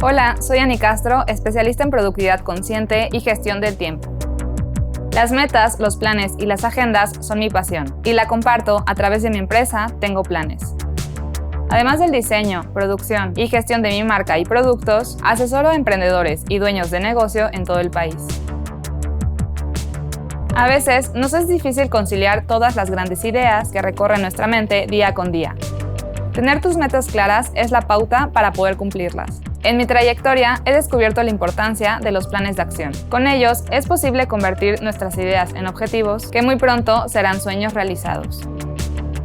Hola, soy Ani Castro, especialista en productividad consciente y gestión del tiempo. Las metas, los planes y las agendas son mi pasión y la comparto a través de mi empresa Tengo Planes. Además del diseño, producción y gestión de mi marca y productos, asesoro a emprendedores y dueños de negocio en todo el país. A veces nos es difícil conciliar todas las grandes ideas que recorren nuestra mente día con día. Tener tus metas claras es la pauta para poder cumplirlas. En mi trayectoria he descubierto la importancia de los planes de acción. Con ellos es posible convertir nuestras ideas en objetivos que muy pronto serán sueños realizados.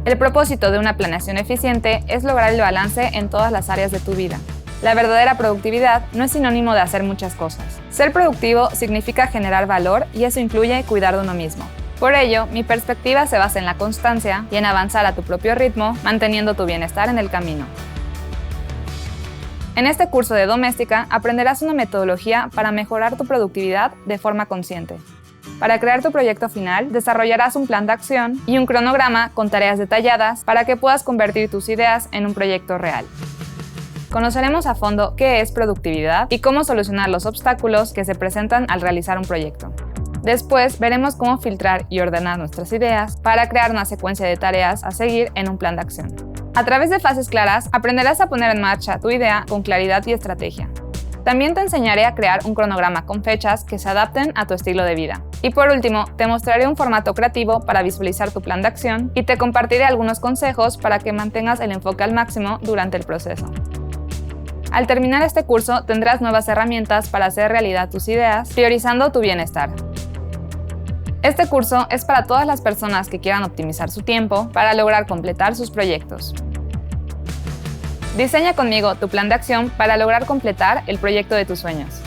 El propósito de una planeación eficiente es lograr el balance en todas las áreas de tu vida. La verdadera productividad no es sinónimo de hacer muchas cosas. Ser productivo significa generar valor y eso incluye cuidar de uno mismo. Por ello, mi perspectiva se basa en la constancia y en avanzar a tu propio ritmo, manteniendo tu bienestar en el camino. En este curso de Doméstica aprenderás una metodología para mejorar tu productividad de forma consciente. Para crear tu proyecto final, desarrollarás un plan de acción y un cronograma con tareas detalladas para que puedas convertir tus ideas en un proyecto real. Conoceremos a fondo qué es productividad y cómo solucionar los obstáculos que se presentan al realizar un proyecto. Después veremos cómo filtrar y ordenar nuestras ideas para crear una secuencia de tareas a seguir en un plan de acción. A través de fases claras, aprenderás a poner en marcha tu idea con claridad y estrategia. También te enseñaré a crear un cronograma con fechas que se adapten a tu estilo de vida. Y por último, te mostraré un formato creativo para visualizar tu plan de acción y te compartiré algunos consejos para que mantengas el enfoque al máximo durante el proceso. Al terminar este curso, tendrás nuevas herramientas para hacer realidad tus ideas, priorizando tu bienestar. Este curso es para todas las personas que quieran optimizar su tiempo para lograr completar sus proyectos. Diseña conmigo tu plan de acción para lograr completar el proyecto de tus sueños.